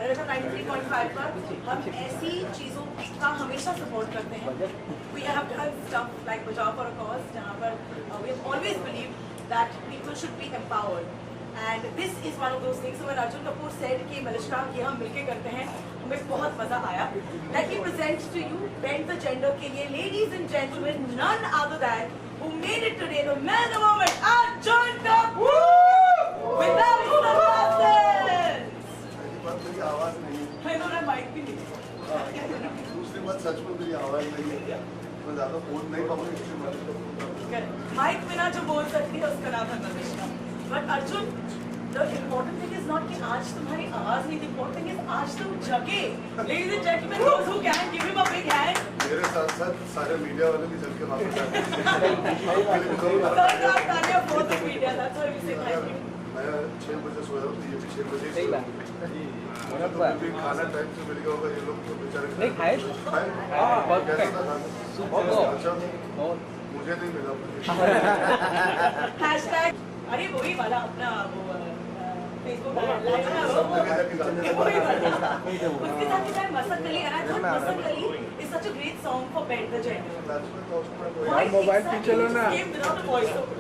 Red 93.5 पर हम ऐसी चीज़ों का हमेशा सपोर्ट करते हैं. We have done stuff like बचाओ फॉर अ कॉज, जहाँ पर we have always believed that people should be empowered. And this is one of those things. So when Arjun Kapoor said कि मलिश्का ये हम मिलके करते हैं, हमें बहुत मजा आया. Let me present to you Bend the Gender के लिए, ladies and gentlemen, none other than who made it today, the man of the moment, Arjun Kapoor. Without the glasses. मेरी आवाज नहीं है. मैं तो ना माइक भी नहीं. दूसरी बात सच में मेरी आवाज नहीं है. मैं ज़्यादा फोन नहीं पाऊंगा इसलिए मैं माइक बिना जो बोल सकती है उसका नाम है Malishka. But Arjun, the important thing is not कि आज तुम्हारी आवाज नहीं. The important thing is आज तुम जगे. Ladies and gentlemen, those who can give him a big hand. मेरे साथ साथ सारे मीडिया वाले भी चल के वापस आए हैं. Third up, Tanya, both the media. That's why we say thank you. मैं 6 बजे सोया हूँ, ये भी 6 बजे ही सोया हूँ. तो खाना टाइम से मिल गया होगा ये लोग तो बेचारे. नहीं खाए? कैसा था खाना? अच्छा मुझे नहीं मिला. Hashtag अरे वही वाला अपना वो फेसबुक उसके साथ ही मसक अली. And I thought मसक Ali is such a great song for Bend the Gender. Mobile पे चलो ना. Without a voiceover.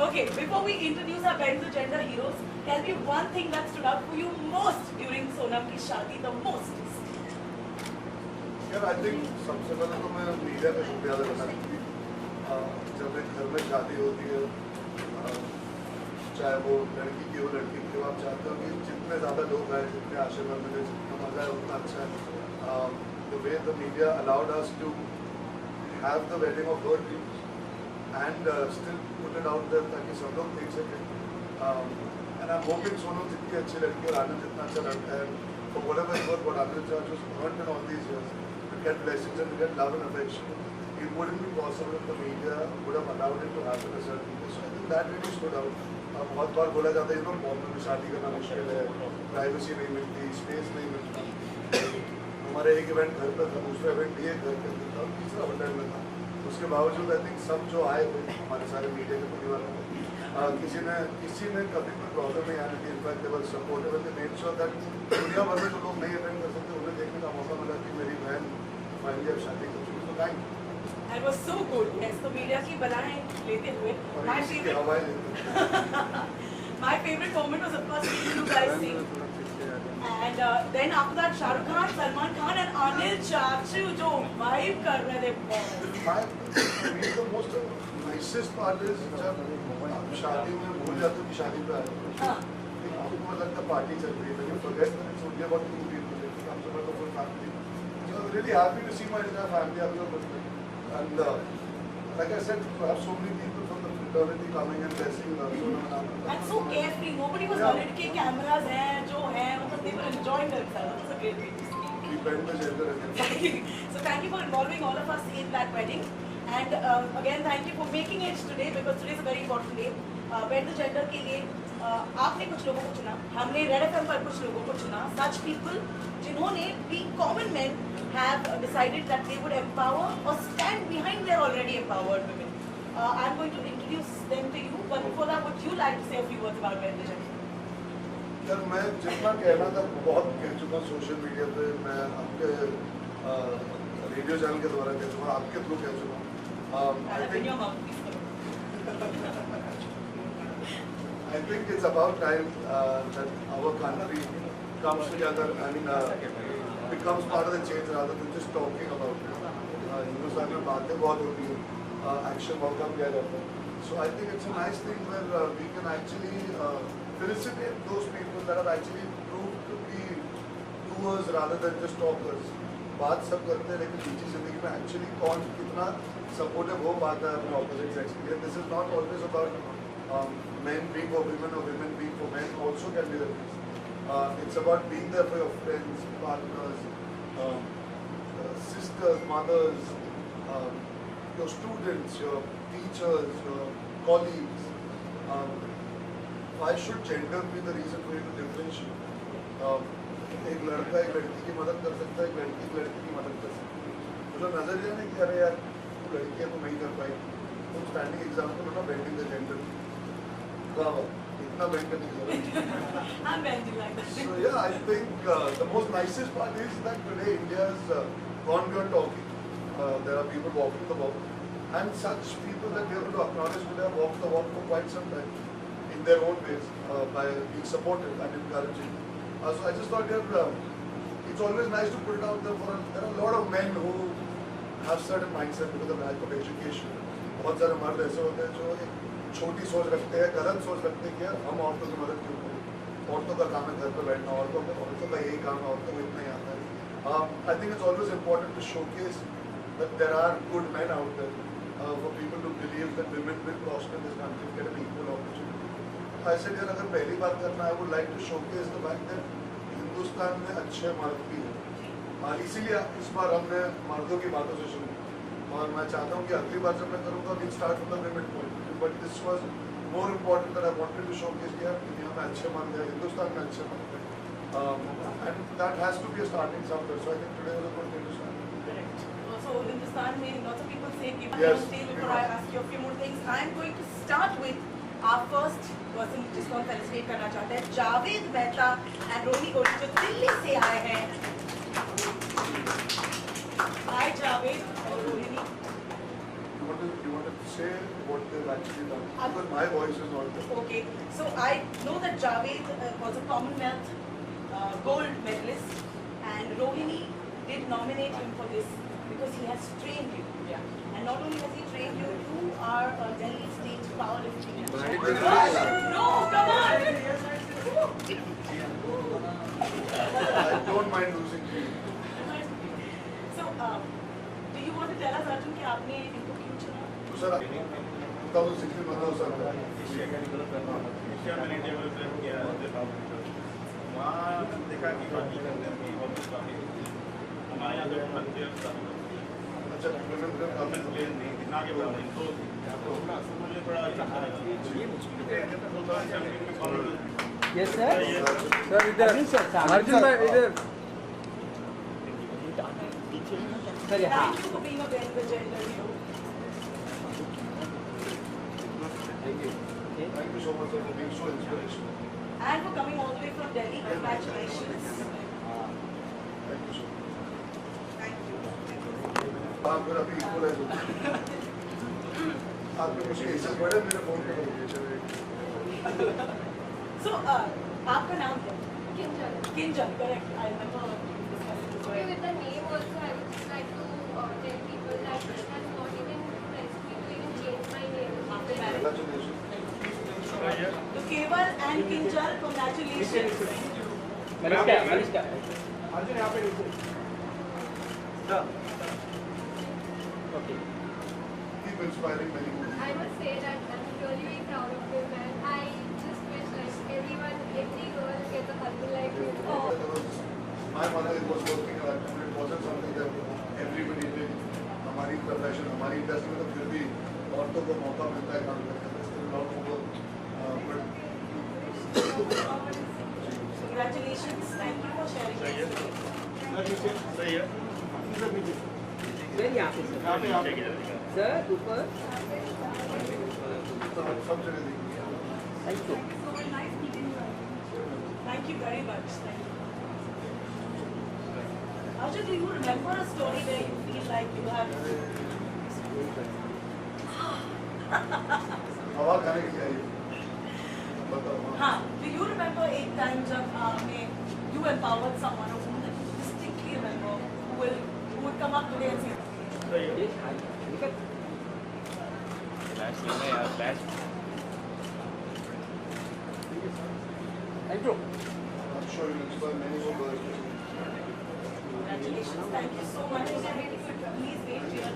Okay, before we introduce our Bend the Gender heroes, tell me one thing that stood out for you most during Sonam की शादी, the most. यार, I think सबसे पहले तो मैं मीडिया का शुक्रिया अदा करना चाहूँगा. जब एक घर में शादी होती है, चाहे वो लड़की की हो लड़की की हो, आप चाहते हो कि जितने ज़्यादा लोग आए, जितने आशीर्वाद मिले, जितना मजा है उतना अच्छा है. The way the media allowed us to have the wedding of her dreams and still put it out there ताकि सब लोग देख सकें. And I'm hoping सोनम जितनी अच्छी लड़की और आनंद जितना अच्छा लड़का है, for whatever it was, what Anil Judge was earned in all these years, to get blessings and to get love and affection, it wouldn't be possible if the media would have allowed it to happen a certain way. So I think that really stood out. बहुत बार बोला जाता है इधर बॉम्बे में शादी करना मुश्किल है, प्राइवेसी नहीं मिलती, स्पेस नहीं मिलती. हमारे एक इवेंट घर पे था, दूसरा इवेंट भी एक घर के अंदर था, तीसरा होटल में था. उसके बावजूद आई थिंक सब जो आए थे हमारे सारे मीडिया के परिवार में, किसी ने कभी कोई प्रॉब्लम नहीं आने दी. In fact they were supportive and they made sure that दुनिया भर में जो लोग नहीं अटेंड कर सकते उन्हें देखने का मौका मिला कि मेरी बहन फाइनली अब शादी कर चुकी. तो thank you. It was so good. Yes, तो मीडिया की बधाई लेते हुए my favorite moment was of course seeing you guys sing. And then after that Shah Rukh Khan, Salman Khan and Anil Chachu जो vibe कर रहे थे. The most nicest part is जब आप शादी में भूल जाते हो कि शादी पे आए. आपको लगता है पार्टी चल रही है, but you forget that it's only about 2 people. I'm so much of a family. So I'm really happy to see my entire family up here. And like I said, to have so many people from the fraternity coming and blessing Sonam. And so carefree. Nobody was worried कि cameras हैं जो हैं, मतलब they were enjoying themselves. It was a great way to see. We bend the gender again. So thank you for involving all of us in that wedding. And again thank you for making it today because today is a very important day. Bend the Gender के लिए आपने कुछ लोगों को चुना, हमने red FM पर कुछ लोगों को चुना. Such people जिन्होंने being common men have decided that they would empower or stand behind their already empowered women. I'm going to introduce them to you, but before that, would you like to say a few words about Bend the Gender? यार मैं जितना कहना था बहुत कह चुका social media पे. मैं आपके रेडियो चैनल के द्वारा कह चुका, आपके थ्रू कह चुका. I think it's about time that our country comes together and becomes part of the change rather than just talking about it. Hindustan में बातें बहुत होती हैं, एक्शन बहुत कम किया जाता है. So I think it's a nice thing where we can actually felicitate those people that have actually proved to be doers rather than just talkers. बात सब करते हैं लेकिन निजी जिंदगी में एक्चुअली कौन कितना सपोर्टिव हो पाता है अपने ऑपोजिट सेक्स के लिए. This is not always about men being for women or women being for men. Also can be the case. It's about being there for your friends, partners, sisters, mothers, your students, your teachers, your colleagues. Why should gender be the reason for you to differentiate? एक लड़का एक लड़की की मदद कर सकता है, एक लड़की एक लड़की की मदद कर सकती है. मुझे नजरिया नहीं कि अरे यार तू लड़की है तो नहीं कर पाई. तुम स्टैंडिंग एग्जाम्पल हो ना बेंडिंग द जेंडर. वाह वाह. इतना भयंकर नहीं है। I'm bending like that. So yeah, I think the most nicest part is that today India's gone beyond talking. There are people walking the walk, and such people that we are going to acknowledge today have walked the walk for quite some time in their own ways by being supportive and encouraging. So I just thought that it's always nice to put it out there for there are a lot of men who have certain mindset because of lack of education. बहुत सारे मर्द ऐसे होते हैं जो एक छोटी सोच रखते हैं, गलत सोच रखते हैं कि यार हम औरतों की मदद क्यों करें, औरतों का काम है घर पे बैठना, औरतों का यही काम है, औरतों को इतना ही आता है. I think it's always important to showcase that there are good men out there for people to believe that women will prosper in this country, get an equal opportunity. I said यार अगर पहली बार करना I would like to showcase the fact that Hindustan में अच्छे मर्द भी हैं. इसीलिए इस बार हमने मर्दों की बातों से शुरू किया और मैं चाहता हूँ कि अगली बार जब मैं करूँगा we'll start from the women point. But this was more important that I wanted to showcase कि यार दुनिया में अच्छे मर्द हैं, हिंदुस्तान में अच्छे मर्द हैं, and that has to be a starting somewhere. So I think today was a good day to start. Correct. So Hindustan में lots of people say give me Yes. a stage before I ask you a few more things. I'm going to start with our first person जिसको हम felicitate करना चाहते हैं, Javed Mehta and Rohini gold जो दिल्ली से आए हैं. Hi Javed और Rohini. You want to say what they've actually done? Because my voice is not there. Okay, so I know that Javed was a Commonwealth gold medalist, and Rohini did nominate him for this because he has trained you. Yeah. And not only has he trained you, you are a Delhi State powerlifting champion. No, come on! I don't mind losing to you. So, do you want to tell us, Arjun, कि आपने इनको क्यों चुना? तो sir 2016 में तो sir Asia में develop किया वहाँ देखा कि बाकी करने में बहुत काफ़ी हमारे यहाँ जो प्लेयर अच्छा प्लेयर नहीं इतना आगे बढ़ा नहीं तो मुझे बड़ा यस सर. सर इधर अर्जुन भाई इधर सर यहाँ. Thank you for being a very good gender hero. Thank you so much sir, for being so inspirational. And for coming all the way from Delhi. Congratulations. Thank you so much. Thank you. आप फिर अभी equalise हो आपने मुझे ऐसे बड़े मेरे phone पे करिए. So, आपका नाम क्या है? Kinjal. Kinjal, correct. I remember discussing this. Okay, with the name also, I would just like to tell people that it has not even pressed me to even change my name. After marriage. Congratulations. So, Keval and Kinjal, congratulations. Manisha Arjun यहाँ पे okay. Keep inspiring many more. I must say that I'm really very proud of him, and I just wish like everyone, every girl gets a husband like him. My mother was working at that time. It wasn't something that everybody did. हमारी profession हमारी industry में तो फिर भी औरतों को मौका मिलता है काम करने का. Still a lot of work. Congratulations. Thank you for sharing this. सही है सर यहाँ पे सर. यहाँ पे यहाँ पे सर ऊपर. सब जगह देखिए. Thank you. So nice meeting you. Thank you very much. Thank you. Arjun, do you remember a story where you feel like you have हवा खाने के लिए आई. बताओ. हाँ, do you remember एक time जब आपने you empowered someone or whom that you distinctly remember who would come up today and say, सही है thank you. I'm sure you'll inspire many more girls. congratulations, thank you so much. Please wait here.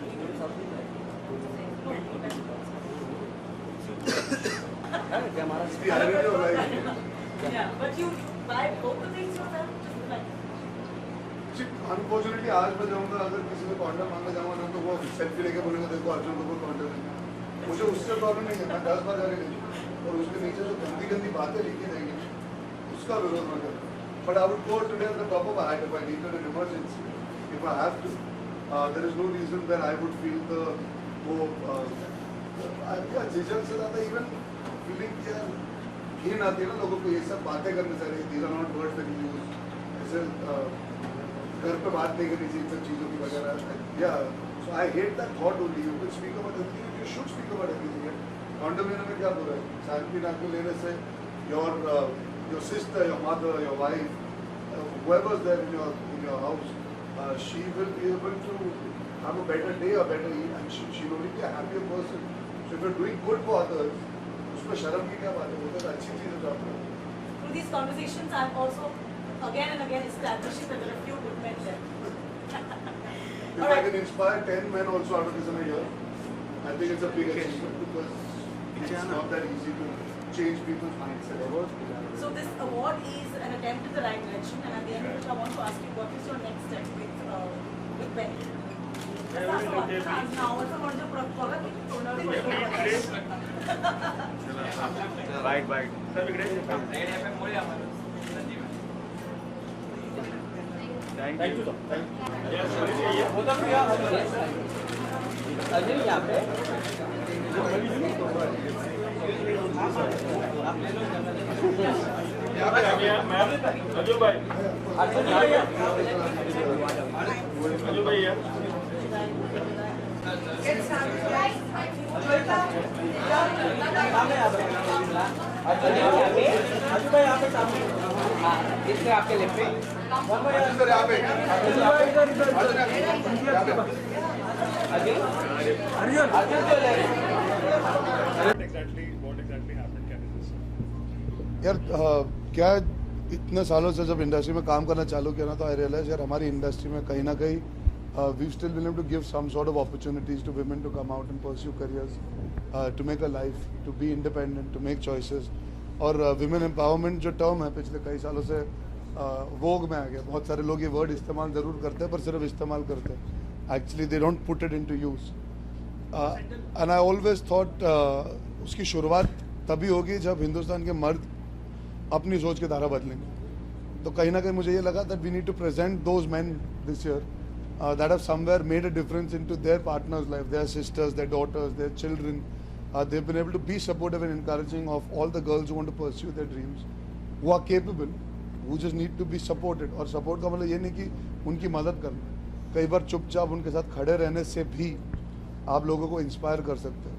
हमारा इसकी highway में हो रहा है. Yeah, but you buy both the things yourself? Just like, unfortunately आज मैं जाऊंगा अगर किसी को कॉन्डम मांगने जाऊंगा ना तो वो सेल्फी लेके बोलेगा देखो अर्जुन को कोई कॉन्डम नहीं. मुझे उससे प्रॉब्लम नहीं है. मैं 10 बार जाने नहीं और उसके नीचे जो गंदी गंदी बातें लिखी रहेंगी उसका विरोध मैं करूँ. But I would go today at the top of height if I need an emergency. If I have to there is no reason that I would feel the वो झिझक से ज़्यादा इवन फीलिंग कि यार घिन आती है ना लोगों को ये सब बातें करने से, these are not words that you use, ऐसे घर पे बात नहीं करनी चाहिए इन सब चीज़ों की वगैरह. Yeah, so I hate that thought only. You could speak about everything, you should speak about everything. Condom लेने में क्या बुरा है? सैनिटरी नैपकिन लेने से your sister, your mother, your wife, whoever's there in your house, she will be able to have a better day, a better eat, and she will only be a happier person. So if you're doing good for others, उसमें शर्म की क्या बात है? वो तो अच्छी चीज़ है जो आप करो. Through these conversations, I'm also again and again establishing that there are few good men there. If I can inspire 10 men also out of this in a year, I think it's a big achievement because it's not that easy to change people's mindset. So this award is an attempt in the right direction, and at the end of it, I want to ask you, what is your next step with Benny? Thank you sir. Ajay यहाँ पे अजू भाई इससे आपके left पे यार क्या इतने सालों से जब इंडस्ट्री में काम करना चालू किया ना, तो आई रियलाइज यार हमारी इंडस्ट्री में कहीं ना कहीं we've still been able to give some sort of opportunities to women to come out and pursue careers, to make a life, to be independent, to make choices. और women empowerment जो term है पिछले कई सालों से वोग में आ गया. बहुत सारे लोग ये वर्ड इस्तेमाल ज़रूर करते हैं पर सिर्फ इस्तेमाल करते हैं. Actually they don't put it into use. And I always thought उसकी शुरुआत तभी होगी जब हिंदुस्तान के मर्द अपनी सोच की धारा बदलेंगे. तो कहीं ना कहीं मुझे ये लगा that we need to present those man this year that have somewhere made a difference into their partner's life, their sisters, their daughters, their children. They've been able to be supportive and encouraging of all the girls who want to pursue their dreams, who are capable, who just need to be supported. और support का मतलब ये नहीं कि उनकी मदद करना. कई बार चुपचाप उनके साथ खड़े रहने से भी आप लोगों को इंस्पायर कर सकते हैं.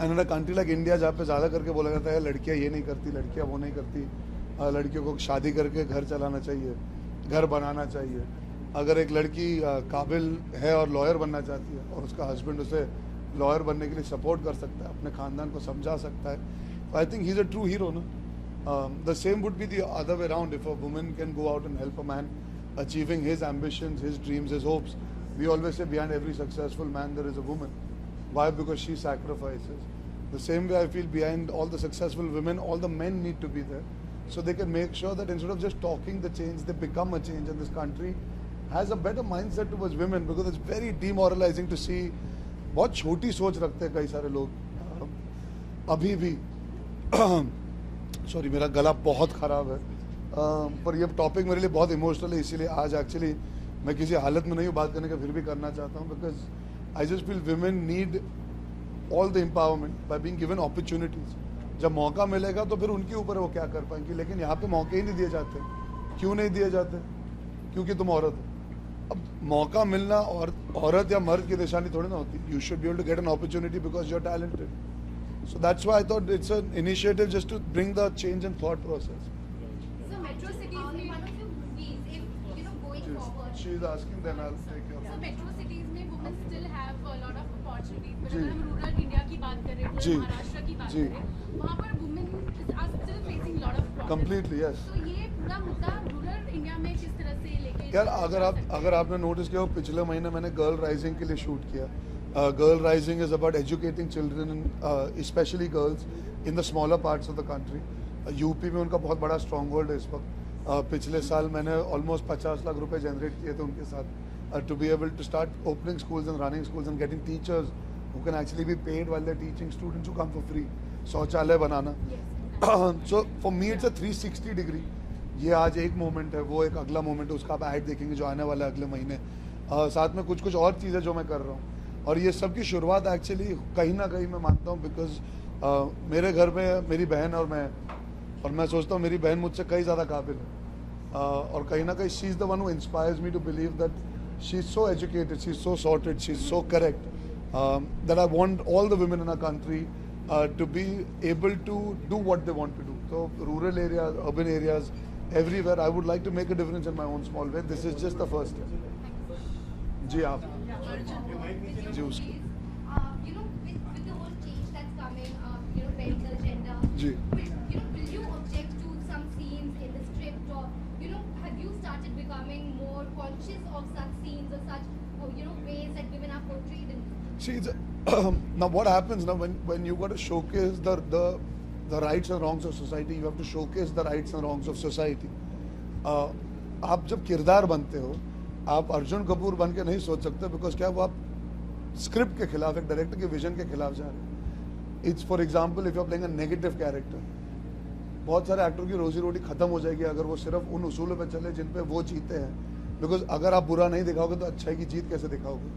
And in a country like India जहाँ पे ज़्यादा करके बोला जाता है लड़कियाँ ये नहीं करती, लड़कियाँ वो नहीं करती, लड़कियों को शादी करके घर चलाना चाहिए, घर बनाना चाहिए. अगर एक लड़की काबिल है और लॉयर बनना चाहती है और उसका हस्बैंड उसे लॉयर बनने के लिए सपोर्ट कर सकता है, अपने ख़ानदान को समझा सकता है, तो I think he is a true hero. ना the same would be the other way around. If a woman can go out and help a man achieving his ambitions, his dreams, his hopes. We always say behind every successful man there is a woman. Why? Because she sacrifices. The same way I feel behind all the successful women all the men need to be there so they can make sure that instead of just talking the change, they become a change, and this country has a better mindset towards women, because it's very demoralizing to see. बहुत छोटी सोच रखते हैं कई सारे लोग अभी भी. सॉरी मेरा गला बहुत ख़राब है, पर ये टॉपिक मेरे लिए बहुत इमोशनल है, इसीलिए आज एक्चुअली मैं किसी हालत में नहीं हूँ बात करने का, फिर भी करना चाहता हूँ. Because I just feel women need all the empowerment by being given opportunities. जब मौका मिलेगा तो फिर उनके ऊपर वो क्या कर पाएंगी, लेकिन यहाँ पे मौके ही नहीं दिए जाते. क्यों नहीं दिए जाते? क्योंकि तुम औरत हो. अब मौका मिलना और औरत या मर्द की निशानी थोड़ी ना होती. You should be able to get an opportunity because you are talented. So that's why I thought it's an initiative just to bring the change in thought process. So metro cities में one of your movies, if going forward. She is asking, then I'll take your. So metro cities में women still have a lot of opportunities. But जी. अगर हम rural India की बात करें, जी. Rural Maharashtra की बात जी. करें, वहाँ पर women are still facing lot of problems. Completely, yes. तो ये पूरा मुद्दा रूरल इंडिया में किस तरह से लेके यार अगर आपने नोटिस किया हो, पिछले महीने मैंने गर्ल राइजिंग के लिए शूट किया. Girl rising is about educating children, specially girls in the smaller parts of the country. UP में उनका बहुत बड़ा स्ट्रॉन्ग होल्ड है इस वक्त. पिछले साल मैंने ऑलमोस्ट 50 लाख रुपए जनरेट किए थे उनके साथ, to be able to start opening schools and running schools and getting teachers who can actually be paid while they're teaching students who come for free. शौचालय बनाना. So for me it's a 360 degree. ये आज एक moment है, वो एक अगला moment है, उसका आप ऐड देखेंगे जो आने वाला है अगले महीने. साथ में कुछ और चीज़ें जो मैं कर रहा हूँ, और ये सब की शुरुआत एक्चुअली कहीं ना कहीं मैं मानता हूँ बिकॉज मेरे घर में मेरी बहन और मैं सोचता हूँ मेरी बहन मुझसे कई ज़्यादा काबिल है, और कहीं ना कहीं she is the one who inspires me to believe that she is so educated, she is so sorted, she is so correct, that I want all the women in our country to be able to do what they want to do. So rural areas, urban areas, everywhere, I would like to make a difference in my own small way. This is just the first step. जी आप जी उसके You know, with the whole change that's coming, you know, medical gender. Ji Will you object to some scenes in the script, or you know, have you started becoming more conscious of such scenes or such, you know, ways that women are portrayed in? See, now what happens now when you got to showcase the rights and wrongs of society, you have to showcase the rights and wrongs of society. आप जब किरदार बनते हो, आप अर्जुन कपूर बन के नहीं सोच सकते, बिकॉज क्या वो आप स्क्रिप्ट के खिलाफ, एक डायरेक्टर के विजन के खिलाफ जा रहे हैं. It's for example if you are playing a negative character, बहुत सारे एक्टर की रोजी रोटी खत्म हो जाएगी अगर वो सिर्फ उन उसूलों पे चले जिन पे वो जीते हैं. बिकॉज अगर आप बुरा नहीं दिखाओगे तो अच्छाई की जीत कैसे दिखाओगे?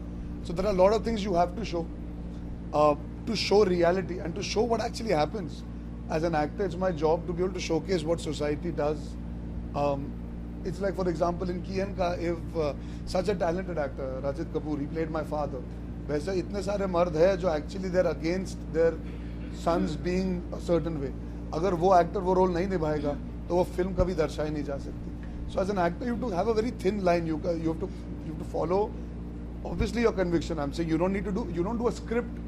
So there are a lot of things you have to show reality and to show what actually happens. As an actor, it's my job to be able to showcase what society does. It's like, for example, in Kian ka, if such a talented actor, Rajit Kapoor, he played my father. वैसे इतने सारे मर्द हैं जो actually they're against their sons being a certain way. अगर वो actor वो role नहीं निभाएगा तो वो film कभी दर्शाई नहीं जा सकती. So as an actor, you have to have a very thin line. You have to follow. Obviously your conviction. I'm saying you don't do a script,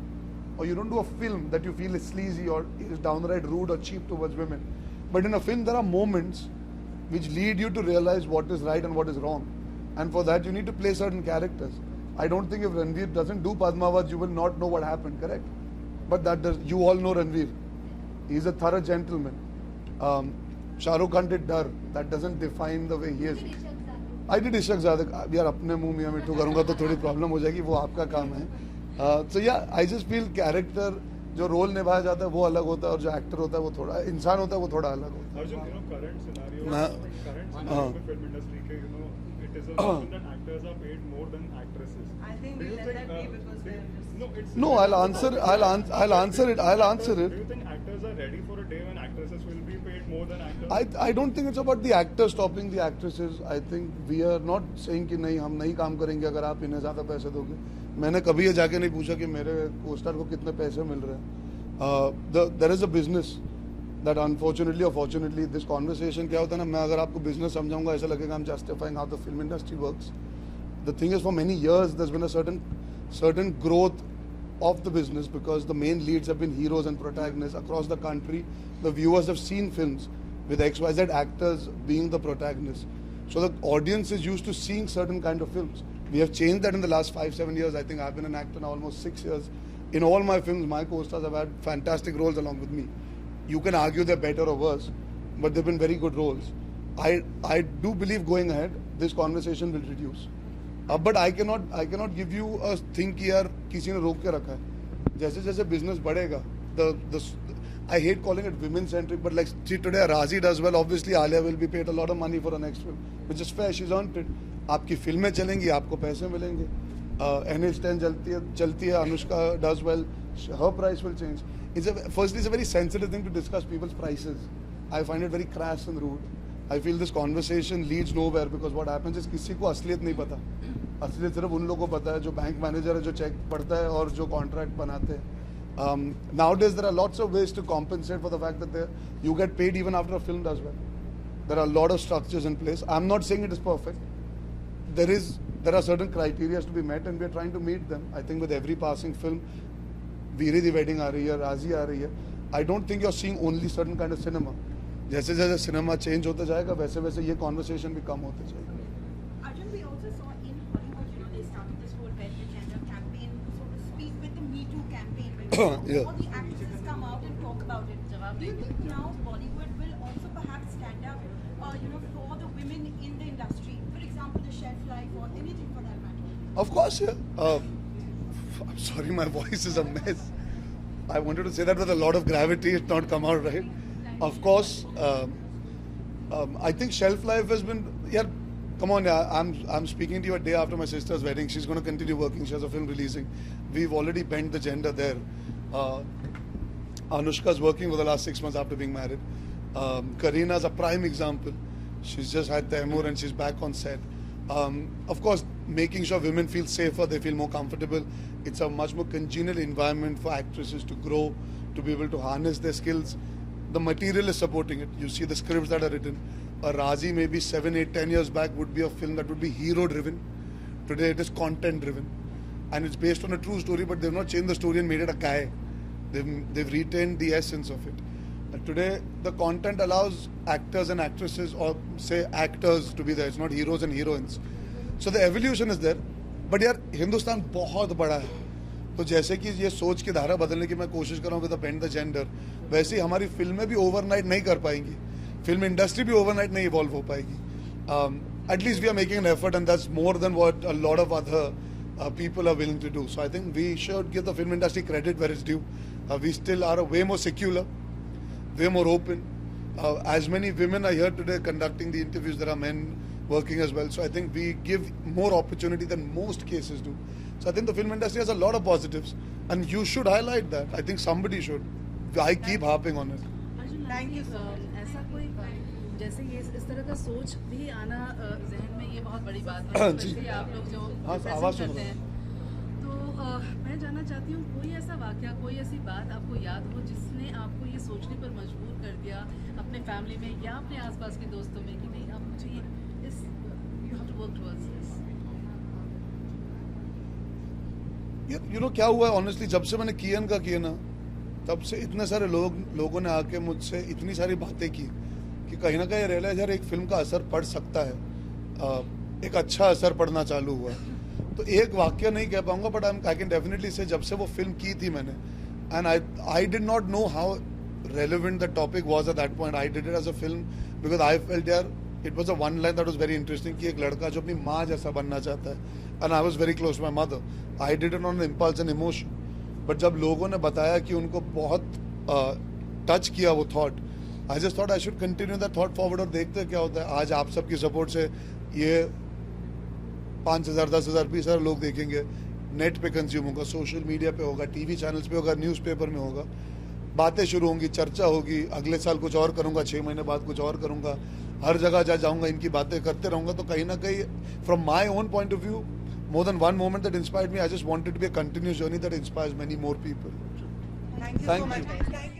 or you don't do a film that you feel is sleazy or is downright rude or cheap towards women. But in a film there are moments which lead you to realize what is right and what is wrong, and for that you need to play certain characters. I don't think if Ranveer doesn't do Padmavat, you will not know what happened, correct? But you all know Ranveer. He's a thorough gentleman. Shah Rukh Khan did Dar. That doesn't define the way he is. I did Ishaqzaade. यार अपने मुंह मियाँ मिट्ठू करूँगा तो थोड़ी problem हो जाएगी, वो आपका काम है. तो या आई जस्ट फील कैरेक्टर जो रोल निभाया जाता है वो अलग होता है, और जो एक्टर होता है वो थोड़ा इंसान होता है, वो थोड़ा अलग होता है. Arjun, you know, current scenario with film industry के, you know, it is a notion that actors are paid more than actresses. I think Do you let that be because they're just... No, it's No, I'll answer it. Do you think actors are ready for a day when actresses will be paid more than actors? I don't think it's about the actors stopping the actresses. I think we are not saying कि नहीं हम नहीं काम करेंगे अगर आप इन्हें ज़्यादा पैसे दोगे. मैंने कभी ये जाके नहीं पूछा कि मेरे को-स्टार को कितने पैसे मिल रहे हैं. There is a business that unfortunately or fortunately this conversation क्या होता है ना, मैं अगर आपको business समझाऊंगा ऐसा लगेगा I'm justifying how the film industry works. The thing is, for many years there's been a certain growth of the business because the main leads have been heroes and protagonists across the country. The viewers have seen films with XYZ actors being the protagonists. So the audience is used to seeing certain kind of films. We have changed that in the last 5-7 years. I think I've been an actor now almost 6 years. In all my films, my co-stars have had fantastic roles along with me. You can argue they're better or worse, but they've been very good roles. I do believe going ahead, this conversation will reduce. But I cannot give you a thing कि यार किसी ने रोक के रखा है. जैसे जैसे business बढ़ेगा, I hate calling it women centric, but like see today Razi does well. Obviously Alia will be paid a lot of money for her next film, which is fair. She's earned it. आपकी फिल्में चलेंगी, आपको पैसे मिलेंगे. NH10 चलती है. Anushka does well. Her price will change. Firstly, it's a very sensitive thing to discuss people's prices. I find it very crass and rude. I feel this conversation leads nowhere because what happens is किसी को असलियत नहीं पता. असलियत सिर्फ उन लोगों को पता है जो बैंक मैनेजर है, जो चेक पढ़ता है और जो कॉन्ट्रैक्ट बनाते हैं. Nowadays there are lots of ways to compensate for the fact that you get paid even after a film does well. There are a lot of structures in place. I'm not saying it is perfect. There are certain criteria to be met and we are trying to meet them. I think with every passing film, Veeri the Wedding aa rahi hai, Razi aa rahi hai. I don't think you're seeing only certain kind of cinema. जैसे जैसे cinema change होता जाएगा वैसे वैसे ये conversation भी कम होते जाएगा. Arjun, we also saw in Hollywood, you know, they started this whole Bend the Gender campaign, so to speak, with the Me Too campaign, when Yeah. all the actresses come out and talk about it. Do you think now Bollywood will also perhaps stand up, you know, for the women in the industry? For example, the shelf life or anything for that matter? Of course, yeah. I'm sorry, my voice is a mess. I wanted to say that with a lot of gravity, it's not come out right. Of course, I think shelf life has been. Yeah, come on, yeah. I'm speaking to you a day after my sister's wedding. She's going to continue working. She has a film releasing. We've already bent the gender there. Anushka's working for the last 6 months after being married. Kareena's a prime example. She's just had Taimur and she's back on set. Of course, making sure women feel safer, they feel more comfortable. It's a much more congenial environment for actresses to grow, to be able to harness their skills. The material is supporting it. You see the scripts that are written. Razi maybe 7, 8, 10 years back would be a film that would be hero driven. Today it is content driven. And it's based on a true story, but they've not changed the story and made it a guy. They've retained the essence of it. And today the content allows actors and actresses, or say actors, to be there. It's not heroes and heroines. So the evolution is there. But यार हिंदुस्तान बहुत बड़ा है. तो जैसे कि ये सोच की धारा बदलने की मैं कोशिश कर रहा हूँ with the paint the gender, वैसे ही हमारी फिल्में भी ओवरनाइट नहीं कर पाएंगी. फिल्म इंडस्ट्री भी ओवरनाइट नहीं इवॉल्व हो पाएगी. At least we are making an effort, and that's more than what a lot of other people are willing to do. So I think we should give the film industry credit where it's due. We still are way more secular, way more open. As many women are here today conducting the interviews, there are men working as well. So I think we give more opportunity than most cases do. So I think the film industry has a lot of positives, and you should highlight that. I think somebody should. I keep harping on it. Thank you ऐसा कोई जैसे ये इस तरह का सोच भी आना जहन में, ये बहुत बड़ी बात है, स्पेशली आप लोग जो आवाज़ करते हैं. तो मैं जानना चाहती हूँ, कोई ऐसा वाकया, कोई ऐसी बात आपको याद हो जिसने आपको ये सोचने पर मजबूर कर दिया अपने फैमिली में या अपने आसपास के दोस्तों में कि नहीं, अब मुझे इस you have to work towards this. You know क्या हुआ है ऑनेस्टली, जब से मैंने कियन का किया ना, तब से इतने सारे लोगों ने आके मुझसे इतनी सारी बातें की कि कहीं ना कहीं रियलाइज यार एक फिल्म का असर पड़ सकता है, एक अच्छा असर पड़ना चालू हुआ. तो एक वाक्य नहीं कह पाऊंगा, बट आई कैन डेफिनेटली से जब से वो फिल्म की थी मैंने, and I did not know how relevant the topic was at that point. I did it as a film because I felt यार it was a one line that was very interesting कि एक लड़का जो अपनी माँ जैसा बनना चाहता है, and I was very close to my mother. I did it on impulse and emotion, but जब लोगों ने बताया कि उनको बहुत टच किया वो thought, I just thought I should continue that thought forward और देखते क्या होता है. आज आप सबकी सपोर्ट से ये 5,000, 10,000, 20,000 लोग देखेंगे. नेट पे कंज्यूम होगा, सोशल मीडिया पे होगा, टीवी चैनल्स पे होगा, न्यूज़पेपर में होगा. बातें शुरू होंगी, चर्चा होगी. अगले साल कुछ और करूँगा, 6 महीने बाद कुछ और करूँगा. हर जगह जा जाऊँगा, इनकी बातें करते रहूँगा. तो कहीं ना कहीं from my own point of view, more than one moment that inspired me, I just wanted to be a continuous journey that inspires many more people. Thank you so much.